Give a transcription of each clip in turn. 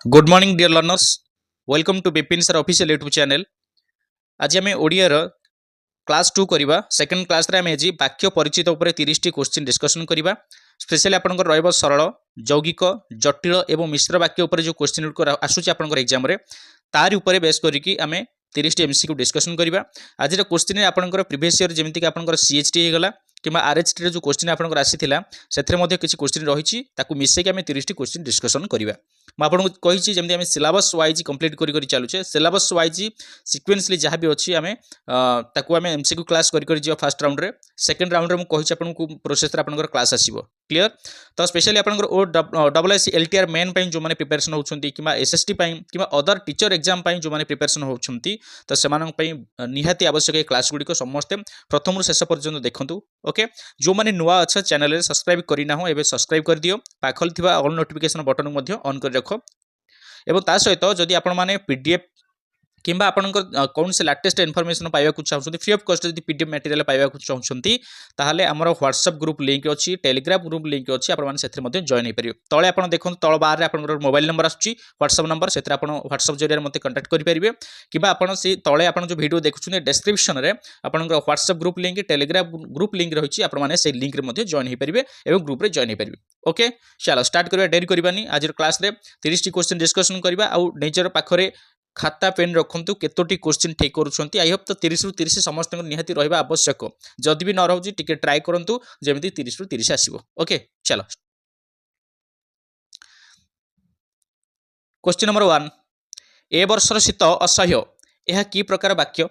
Good morning dear learners welcome to Bipin sir official YouTube channel. आज आम Odia class 2 करवा second class रे आम आज वाक्य परिचित उपर 30 टी क्वेश्चन डिस्कशन करवा। स्पेशली आपनकर रहइबो सरल यौगिक जटिल एवं मिश्र वाक्य उपर जो क्वेश्चन आसुची आपनकर एग्जाम रे तारि उपर बेस करिकि आमे 30 टी एमसीक्यू डिस्कशन करवा। आज रे क्वेश्चन रे आपनकर प्रीवियस ईयर जेमिति कि आपनकर सीएचटी हे गला किबा आरएचटी रे जो क्वेश्चन आपनकर आसीथिला सेथरे मध्ये किछि क्वेश्चन रहिछि ताकू मिसै कि आमे 30 टी क्वेश्चन डिस्कशन करवा। मैं आपको कही जमी आम सिलेबस वाइज कंप्लीट कर चलुचे सिलेबस वाइज सिक्वेन्सली जहाँ भी अच्छी आम आम एमसीक्यू क्लास कर फास्ट राउंड रे सेकंड राउंड रे मुझे आपको प्रोसेस आपंकर क्लास आसो क्लीयर। तो स्पेशली आपंकर O double S LTR main जो मैंने प्रिपेरेसन होती कि एसएसटी कि अदर टीचर एग्जाम जो मैंने प्रिपेरेसन होती तो से निहाती आवश्यक क्लास गुड़िक समस्ते प्रथम शेष पर्यटन देखूँ। ओके जो मैंने नुआ अच्छा चैनल सब्सक्राइब करना हो एवं सब्सक्राइब कर दियो पाखल थिबा ऑल नोटिफिकेशन बटन ऑन कर रख एवं ता सहित जदि आपण माने पीडीएफ किंबा आपनकर कौन से लेटेस्ट इनफॉरमेशन पाइबा चाहते फ्री ऑफ कॉस्ट जब पीडीएफ मटेरियल पाइबा चाहते ताहले आमर व्हाट्सएप ग्रुप लिंक अच्छी टेलीग्राम ग्रुप लिंक अच्छी आपने जॉइन हो पारे तले आप देखो तल बार आपन मोबाइल नंबर आसूँ व्हाट्सएप नंबर से व्हाट्सएप जरिए मत कंटाक्ट करेंगे कि आपड़ी तले आप जो वीडियो देखुं डिस्क्रिप्शन में आपन WhatsApp group link Telegram group link रही आपने लिंक में जॉइन हो पारे और ग्रुप में जॉइन हो पारे। ओके चलो स्टार्ट करवा डेरी करवानी आज क्लास रे 30 टी क्वेश्चन डिस्कशन करवा आउ निजर पाखरे खाता पेन रखु केतोटी क्वेश्चन ठीक करुँच आई होप तो 30 रु 30 समस्त निहाती रहा आवश्यक जदि भी न रोचे टिके ट्राए करूँ जमी 30 रु 30 आसो। ओके चलो क्वेश्चन नंबर 1 ए वर्षर शीत असह्य यह कि प्रकार वाक्य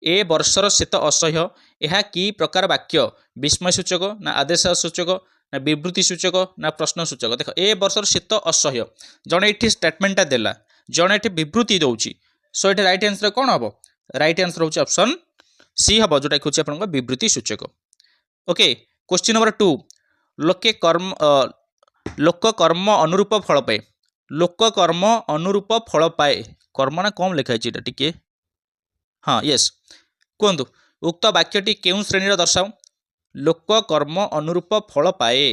ए वर्षर शीत असह्य यह कि प्रकार वाक्य विस्मय सूचक ना आदेश सूचक ना विवृत्ति सूचक ना प्रश्न सूचक। देख ए वर्षर शीत असह्य जड़े ये स्टेटमेंटा देला जड़े ये विवृत्ति दौर सो ये रईट आंसर कौन हम रईट आंसर हूँ ऑप्शन सी हम जोटा कि आप विवृत्ति सूचक। ओके क्वेश्चन नंबर 2 लोक कर्म अनुरूप फल पाए लोक कर्म अनुरूप फल पाए कर्म ना कम लिखाई टी हाँ यस कहतु उक्त वाक्यटी केउं श्रेणी दर्शाओ लोक कर्म अनुरूप फल पाए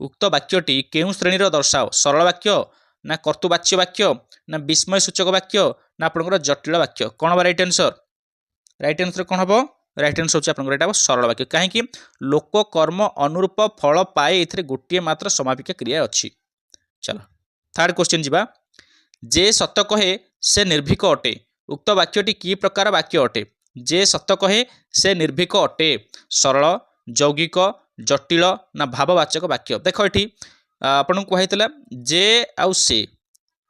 उक्त वाक्यटी केउं श्रेणी दर्शाओ सरल वाक्य ना कर्तुवाच्य वाक्य ना विस्मय सूचक वाक्य ना आपंकर जटिल वाक्य कौन हम रईट आंसर कौन हम रईट आंसर होता सरल वाक्य कहीं लोक कर्म अनुरूप फल पाए ये गोटे मात्र समापिका क्रिया अच्छी। चलो थर्ड क्वेश्चन जीवा जे सत कहे से निर्भीक अटे उक्त वाक्यटी कि प्रकार वाक्य अटे जे सत कहे से निर्भीक अटे सरल यौगिक जटिल ना भाववाचक वाक्य। देख ये आपन कहला जे आउ से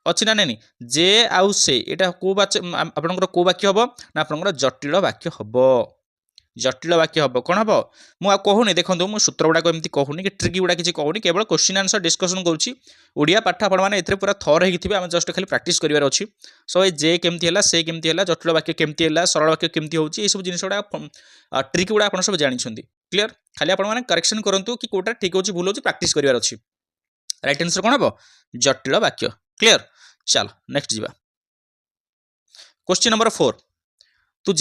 अच्छी ना नहीं जे आउ से यहाँ आपंकर कौ वाक्य हम ना आपंकर जटिल वाक्य हम जटिल वाक्य हम कौन हम मुझे कहूनी देखो मुझे सूत्र गुड़ाक एमती कहूनी कि ट्रिक गुड़ा किसी कहूनी केवल क्वेश्चन आंसर डिस्कसन करुँड़ा पाठ आपने पूरा थर होती आम जस्ट खाली प्रैक्टिस करार अच्छी सो ये जे केमती है से केमती है जटिल वाक्य केमती है सरल वाक्य केमती होची ये सब जिनिस गुड़ा ट्रिक गुड़ा आप सब जानते क्लीयर खाली आपने करेक्शन करूँ कि कौटा ठीक होची भूल होची प्रैक्टिस करार अच्छी राइट आंसर कौन हम जटिल वाक्य क्लीयर। चलो नेक्स्ट जीवा क्वेश्चन नंबर 4 तू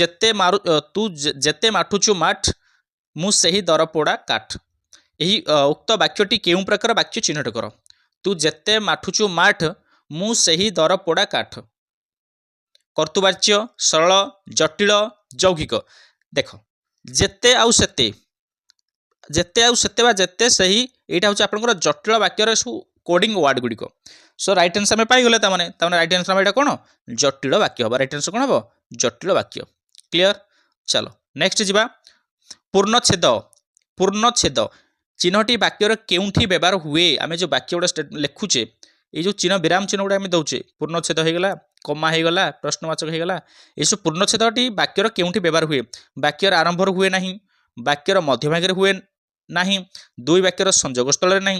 जेते माठुचु माठ मु सही दरपोड़ा काठ यही उक्त वाक्यटी केउं प्रकार वाक्य चिन्हट कर तू जेते माठुचु माठ मु सही दरपोड़ा काठ कर्तुवाच्य सरल जटिल यौगिक। देख जेते आउ सेते जेते सही यहाँ हूँ आप जटिल वाक्यर सब कोडिंग वार्ड गुड़िक सो रईट आंसर आम पाइगले रईट आंसर यहाँ कौन जटिल वाक्य हम रईट आंसर कौन हम जटिल वाक्य क्लीयर। चलो नेक्स्ट जीवा पूर्णछेद चिन्हटी वाक्यर केउंठी व्यवहार हुए आम जो वाक्य गुड़ा लिखुचे ये जो चिन्ह विराम चिन्ह गुड़ा आम दौचे पूर्णछेद होगला कमा होगला प्रश्नवाचक होगला ये सब पूर्णछेदटी वाक्यर केउंठी व्यवहार हुए वाक्यर आरंभ हुए ना वाक्यर मध्यभाग हुए ना दुई वाक्यर संजोग स्थल ना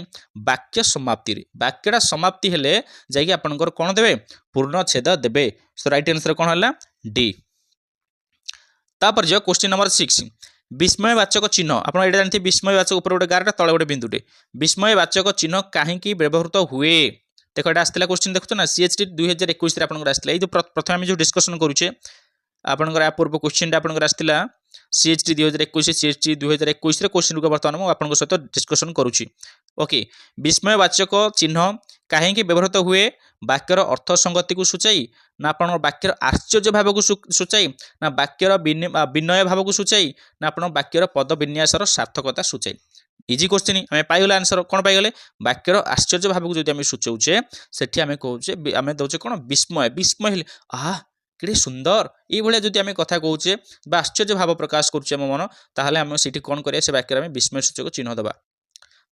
वाक्य समाप्ति वाक्यटा समाप्ति हेले जाइए आपनकर कौन देवे पूर्णछेद देवे सो राइट आंसर कौन है डी। तापर जो क्वेश्चन नंबर 6 विस्मयवाचक चिन्ह आप जानते विस्मयवाचक ऊपर गोटे गारटा तले गोटे बिंदुटे विस्मयवाचक चिन्ह कहीं व्यवहृत हुए देख यहाँ आसला क्वेश्चन देखो ना सीएचटी 2021 आसला ये प्रथम आम जो डिस्कसन करुचे आपंकर या पूर्व क्वेश्चन आपंकर आसला सीएचटी 2021 सीएचटी 2021 क्वेश्चन को बर्तमान मुझे सहित डिस्कसन करुच्ची। ओके विस्मयवाचक चिन्ह कहीं व्यवहृत हुए वाक्यर अर्थ संगति को सूचाई ना आप वाक्यर आश्चर्य भाव को सूचाई ना वाक्यर विनय भाव को सूचाई ना आप वाक्यर पद विन्यासर सार्थकता सूचाई इजी क्वेश्चन आम पाइगले आंसर कौन पाइगले वाक्यर आश्चर्य भाव को जो आम सूचाऊे सेठी आम कहे आम दौचे कौन विस्मय विस्मय आहा कि सुंदर ये जदि आम कथा कहे आश्चर्य भाव प्रकाश करुचे आम मन ताहले आम से कौन करिया से वाक्य में विस्मय सूचक चिन्ह दबा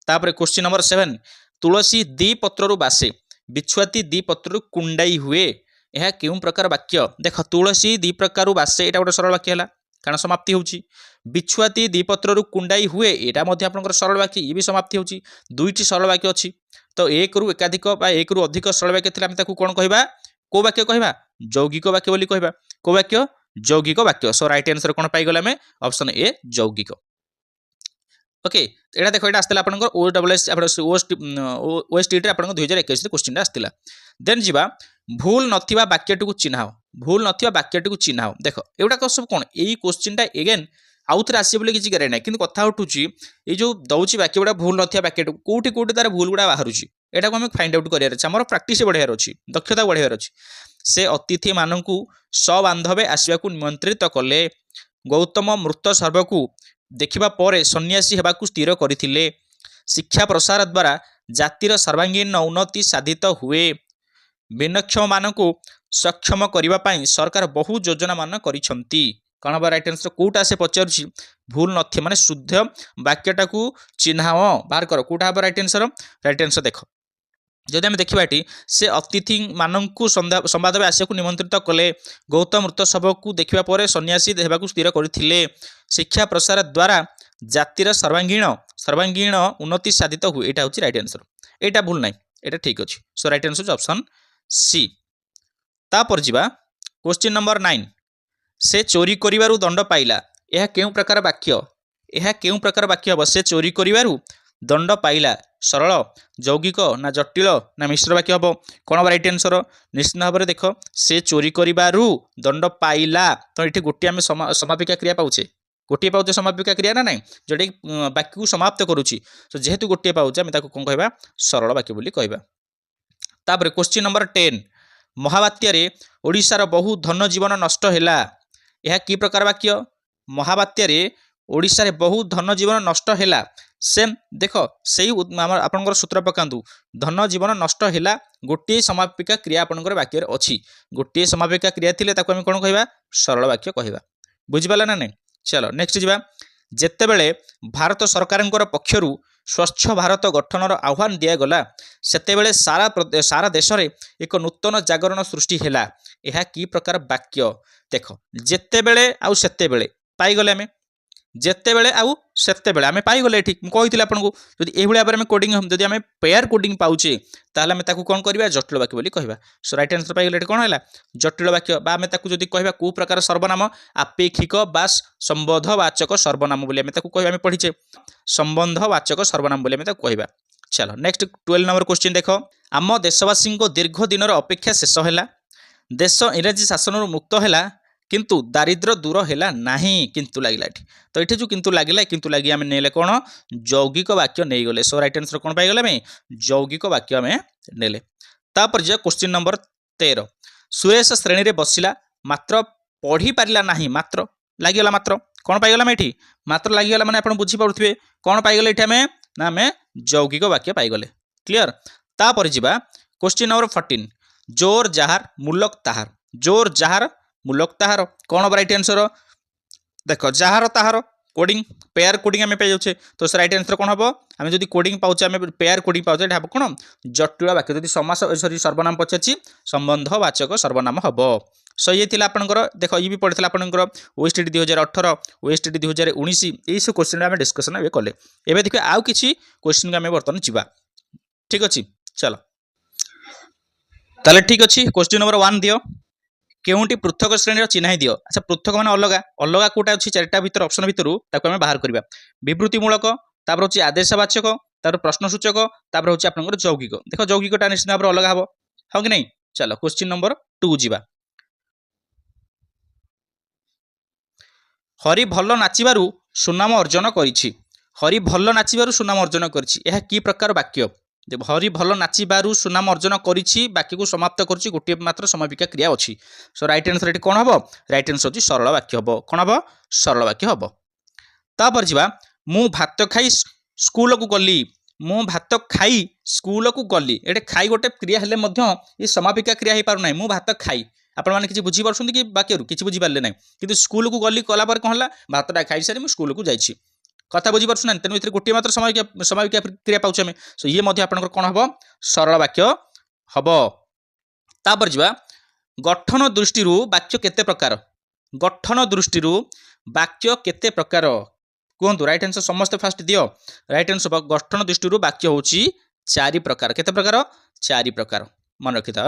तापर क्वेश्चन नंबर 7 तुलसी दी पत्रु बासे बिछुआती दी पत्रु कुंडाई हुए यह क्यों प्रकार वाक्य देख तुलसी दी प्रकार बासे यहाँ गोटे सरल वाक्य है कारण समाप्ति होची बिछुआती दी पत्रु कुंडाई हुए यहाँ आप सरल वाक्य ये भी समाप्ति होची दुईटी सरल वाक्य अच्छी तो एक रु एकाधिक एक रु अधिक सरल वाक्य थे कौन कहवा को वाक्य कहवा यौगिक वाक्य बोली कहवा को वाक्य यौगिक वाक्य सो राइट आंसर कौन पाइगले आम ऑप्शन ए यौगिक ओके एटा देखो एटा आस्तिला आपनकर ओडब्ल्यूएस ओएसटी रे आपनकर 2021 रे क्वेश्चन आस्तिला देन जिबा भूल नथिबा वाक्यटी को चिन्हाओ भूल नथिबा वाक्यटी को चिन्हाओ देखो एटा को सब कोन एई क्वेश्चनटा अगेन आउथरे आसी बोली किछि करे नै किंतु कथा उठुची ए जो दउची वाक्य गुडा भूल नथिबा वाक्यटी कोठी कोठी तार भूल गुडा बाहरुची एटा को हम फाइंड आउट करियार अछि हमर प्रैक्टिस बढ़ियार अछि दक्षता बढ़ियार अछि से अतिथि माननकु सबांधवे आसीबाकू निमंत्रित कले गौतम मृत सर्वकू देखिबा परे सन्यासी हेबाकू स्थिर करथिले शिक्षा प्रसार द्वारा जातिर सर्वांगीन उन्नति साधित हुए भिन्नक्षम मानकू सक्षम करिबा पई सरकार बहु योजना मान करिसंती कौन बा राइट आंसर कोटा से पचारुछि भूल नथि माने शुद्ध वाक्यटा को चिन्हाओ बाहर कर कोटा बा राइट आंसर देख जदि आम देखा से अतिथि मानू संवाद आसिया निमंत्रित कले गौतम मृत शव को देखा पर सन्यासी हेबाकू स्थिर करथिले शिक्षा प्रसार द्वारा जातिर सर्वांगीण उन्नति साधित हुए यहाँ हूँ राइट आंसर यहाँ भूल ना यहाँ ठीक अच्छे सो राइट आंसर ऑप्शन सी तापर जीवा क्वेश्चन नंबर 9 से चोरी करिवारु दंड पाइला यह केउं प्रकार वाक्य यह केउं प्रकार वाक्य हम से चोरी करिवारु दंड पाइला सरल यौगिक ना जटिल ना मिश्र वाक्य हम कौन राइट आंसर निश्चित भाव में देख से चोरी करिवारु दंड पाइला तो ये गोटे आम समापिका क्रिया पाचे गोटे पाचे समापिका क्रिया ना ना जोटा वाक्य को समाप्त करुच्ची तो जेहेतु गोटे पाचे आम कौन कहवा सरल वाक्य बोली कहवा तापर क्वेश्चन नंबर 10 महाबात्यारे ओडिशार बहु धन जीवन नष्ट हैला यह कि प्रकार वाक्य महाबात्यारे ओडिशारे बहु धन जीवन नष्ट हैला सेम देख से आपनकर सूत्र पकांतु धन जीवन नष्ट हैला गोटे समापिका क्रिया आपनकर वाक्य अच्छी गोटे समापिका क्रिया थिले ताको हम कोन कहबा सरल वाक्य कहबा बुझिबाला ना नहीं चलो नेक्स्ट जीवा जेतेबेले भारत सरकारंकर पक्षरु स्वच्छ भारत गठनर आह्वान दिया गला सेतेबेले सारा देश रे एक नूतन जागरण सृष्टि हैला यह कि प्रकार वाक्य देख जेतेबेले आउ सेतेबेले पाइगले आमे जेतेबेले आउ सेतेबेले आमे पाइगले ठीक मु कहितले आपनको जदि एही भाबरे आमे कोडिंग जदि आमे पेयर कोडिंग पाउचे ताहले आमे ताकू कोन करबा जटिल वाक्य बोली कहबा सो राइट आंसर पाइगले कोन हैला जटिल वाक्य बा आमे ताकू जदि कहबा को प्रकार सर्वनाम आपेक्षिक बा संबंधवाचक सर्वनाम बोली आमे ताकू कहबा आमे पढिचे संबंधवाचक सर्वनाम बोली आमे ताकू कहबा चलो नेक्स्ट 12 नंबर क्वेश्चन देखो आम देशवासी को दीर्घ दिनर अपेक्षा शेष हैला देश इंग्राजी शासन मुक्त हैला किंतु दारिद्र दूर हैला नहीं किंतु लागिला तो ये जो किंतु लागिला किंतु लगी आम नेले कौन यौगिक वाक्य नहीं गले सो राइट आंसर कौन पाइगले आम यौगिक वाक्य आम नेले तापर जे क्वेश्चन नंबर 13 सुरेश श्रेणी रे बसिला मात्र पढ़ी पारिला नहीं मात्र लागिगला मात्र कौन पाइगला ये मात्र लागिगला माने आपण बुझी पारुथिबे कौन पाइगले ये आम ना आम यौगिक वाक्य पाइगले क्लियर तापर जीवा क्वेश्चन नंबर 14 जोर जहार मूलक ताहार जोर जहार मूलक ताहार कौन राइट आंसर देख जहार ताहार कोडिंग पेयर कोडिंग आम पाई जाऊे तो राइट आंसर कौन हम आम जो कोडिंग पाचे आम पेयर कोडिंग पाचे हम कौन जटिल वाक्य जब समास सॉरी सर्वनाम पचार संबंधवाचक सर्वनाम हम सो ये आपंकर देख ये भी पढ़ी आपंकर ओएसटीडी 2018 ओएसटीडी 2019 यही सब क्वेश्चन आम डिस्कसन ए कले एवं देखिए आउ कि क्वेश्चन आम बर्तमान जा ठीक अच्छे चलो ताले ठीक अच्छे क्वेश्चन नंबर 1 दियो केउंटी पृथक श्रेणी चिन्ह दियो अच्छा पृथक मान अलग अलग कोटा अच्छी चारिटा भीतर ऑप्शन भीतर ताको आम बाहर करबा विवृत्तिमूलक तापर होची आदेशवाचक तापर प्रश्नसूचक तापर होची आपनकर यौगिक देखो यौगिकटा निश्चित भाव अलग हबो हो कि नहीं चलो क्वेश्चन नंबर 2 जीवा हरि भल्ल नाचिबारु सुनाम अर्जन करिछि हरि भल्ल नाचिबारु सुनाम अर्जन करिछि यह कि प्रकार वाक्य हरी भल नाचिबारु सुनाम अर्जन करिछि वाक्य को समाप्त करिछि गोटे मात्र समापिका क्रिया अछि सो राइट आंसर एटी कोन हबो राइट आंसर अछि सरल वाक्य हबो कोन हबो सरल वाक्य हबो तापर जिबा मु भात खाई स्कूल को गली मु भात खाई स्कूल को गली एटे खाई गोटे क्रिया हेले मध्य ए समापिका क्रिया हे पारु नै मु भात खाई आपण माने किछि बुझी परछन कि वाक्य किछि बुझी पारले नै किंतु स्कूल को गली कला पर कोन हला भातटा खाई सारी मु स्कूल को जाईछि कथा बुझी परछन तेनु इथरे गोटे मात्र समापिका क्रिया पाउछ हम सो ये मध्य आपनकर कोन हबो सरल वाक्य हबो तापर जिबा गठन दृष्टि वाक्य केते प्रकार गठन दृष्टि वाक्य केते प्रकार कहतु राइट आंसर समस्त फास्ट दियो राइट आंसर गठन दृष्टि वाक्य होची 4 प्रकार केते प्रकार 4 प्रकार मन रखिता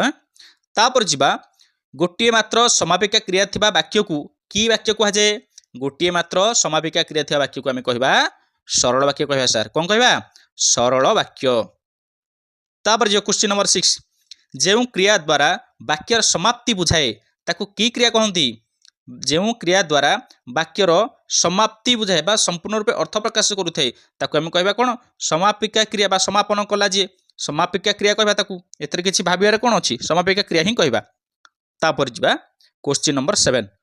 तापर जिबा गोटे मात्र समापिका क्रिया थिबा वाक्य को की वाक्य कह जाए गोटे मात्र समापिका क्रिया थिबा वाक्य को आमे कहबा सरल वाक्य कहबा सर कोन कहबा सरल वाक्य तापर जो क्वेश्चन नंबर 6 जेउ क्रिया द्वारा वाक्यर समाप्ति बुझाए ताकू की क्रिया कहंती जेउ क्रिया द्वारा वाक्यर समाप्ति बुझाए बा संपूर्ण रूप अर्थ प्रकाश करूथे ताकू आमे कहबा कोन समापिका क्रिया बा समापन कला जे समापिका क्रिया कहबा ताकू एतरे किछि भाबियार कोन अछि समापिका क्रिया ही कहबा तापर जिबा क्वेश्चन नंबर 7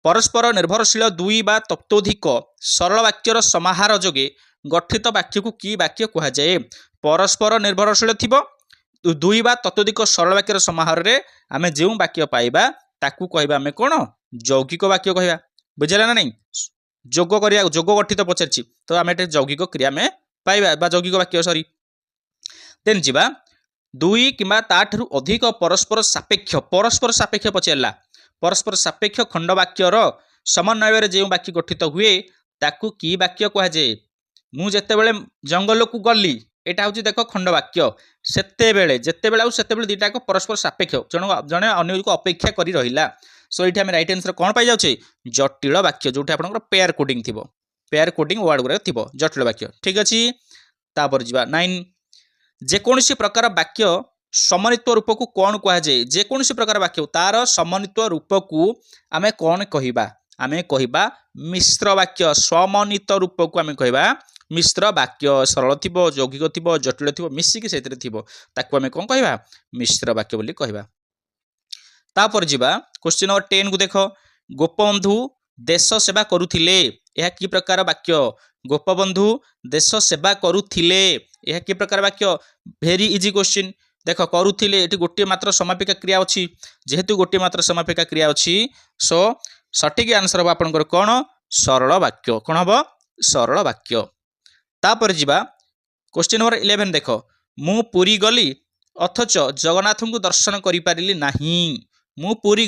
परस्पर निर्भरशील दुई बा तत्वधिक सरल वाक्यर समाहार जोगे गठित वाक्य को की वाक्य कह जाए परस्पर निर्भरशील थिबो दुई बा तत्वधिक सरल वाक्यर समाहार रे आमे जेउ वाक्य पाइबा ताकू कहबा आमे कोन यौगिक वाक्य कहबा बुझला ना नहीं जोग करिया जोग गठित पचरछि तो आमे एटे यौगिक क्रिया में पाइबा बा यौगिक वाक्य सॉरी देन जिबा दुई किंबा ताठरू अधिक परस्पर सापेक्ष पचरला परस्पर सापेक्ष खंड वाक्यर समन्वय जो वाक्य गठित हुए ताकू की वाक्य कह जाए मु जेते बेले जंगल को गली एटा होची देखो खंड वाक्य सेते बेले जेते बेले सेते बेले दुईटा परस्पर सापेक्ष जने अन्य को अपेक्षा करी रहिला सो एठी हम राइट आंसर कोन पाई जाउछे जटिल वाक्य जोटा आपनकर पेयर कोडिंग थिबो पेयर कोडिंग वर्ड गुरा थिबो जटिल वाक्य ठीक अछि तापर जिबा 9 जे कोनसी प्रकार वाक्य समन्वित रूप को कौन कह जाए जे कोनसी प्रकार वाक्य तार समन्वित रूप को आमे कौन कहिबा मिश्र वाक्य समन्वित रूप को आमे कहिबा मिश्र वाक्य सरल थिबो यौगिक थिबो जटिल थिबो मिसिकी सेतरे थिबो ताकू आमे कोन कहिबा मिश्र वाक्य बोली कहिबा तापर जिबा क्वेश्चन नंबर 10 को देखो गोपबंधु देश सेवा करुथिले यह की प्रकार वाक्य गोपबंधु देश सेवा करुथिले यह की प्रकार वाक्य वेरी इजी क्वेश्चन देख करुथिले एटी गोटे मात्र समापिका क्रिया अछि जेहेतु गोटे मात्र समापिका क्रिया अछि सो सठिक आंसर हो आपनकर कोन सरल वाक्य कोन हबो सरल वाक्य तापर जिबा क्वेश्चन नंबर 11 देखो मु पुरी गली अथच जगन्नाथ को दर्शन करि पारिली नाही मु पुरी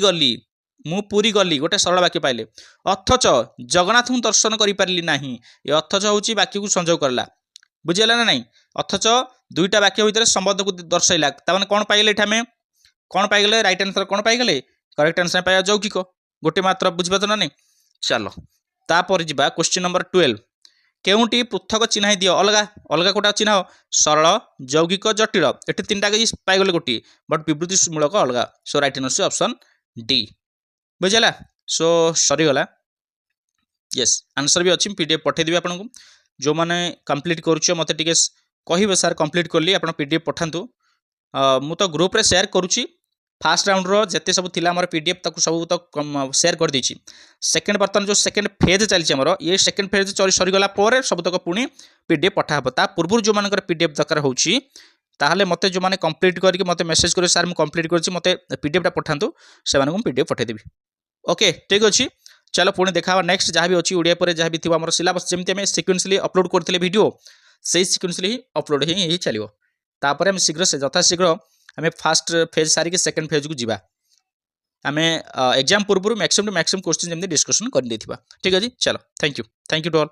गली गोटे सरल वाक्य पाइले अथच जगन्नाथ को दर्शन करि पारिली नाही ये अथच होची वाक्य को संयोग करला बुझिला ना नहीं अथच दुईटा वाक्य भितर संबंध को दर्शाइला ताने कोन पाइले एठामे कोन पाइगले राइट आंसर कोन पाइगले करेक्ट आंसर पाया यौगिक गोटे मात्र बुझिबत ना नहीं चलो तापर जिबा क्वेश्चन नंबर 12 केउटी पृथक चिन्हाई दियो अलगा अलगा कोटा चिन्ह सरल यौगिक जटिल एठी तीनटा के पाइगले गोटी बट विवृत्ति मूलक अलगा सो राइट आंसर ऑप्शन डी बुझला सो सरी गला यस आंसर भी अछि पीडीएफ पठे दिबे आपन को जो माने कंप्लीट करूछ मते टिके कहिबे सर कंप्लीट करली आपन पीडीएफ पठांतु मु तो ग्रुप रे शेयर करूची फास्ट राउंड रो जते सब थिला हमर पीडीएफ तक सब तो शेयर कर देछि सेकंड बर्तन जो सेकंड फेज चलछि हमर ये सेकंड फेज सरी गला पर सब तक पुनी पीडीएफ पठा हबो ता पूर्व जो मानकर पीडीएफ दरकार होछि ताहले मते जो माने कंप्लीट करके मते मेसेज करे सर मु कंप्लीट करछि मते पीडीएफ टा पठांतु से माने पीडीएफ पठे देबी ओके ठीक अछि चलो पुणी देखा नेक्स्ट जहाँ भी अच्छी ओडिया पर जहाँ भी थी आम सिलेबस जमी आम सिक्वेंसली अपलोड करते वीडियो से सिक्वेंसली ही अपलोड ही चलो तापर आम शीघ्र से यथाशीघ्र आम फास्ट फेज सारिक सेकंड फेज को जीवा आम एग्जाम पूर्व मैक्सिमम टू मैक्सिमम क्वेश्चन जमी डिस्कसन कर ठीक अच्छे चलो थैंक यू टू ऑल।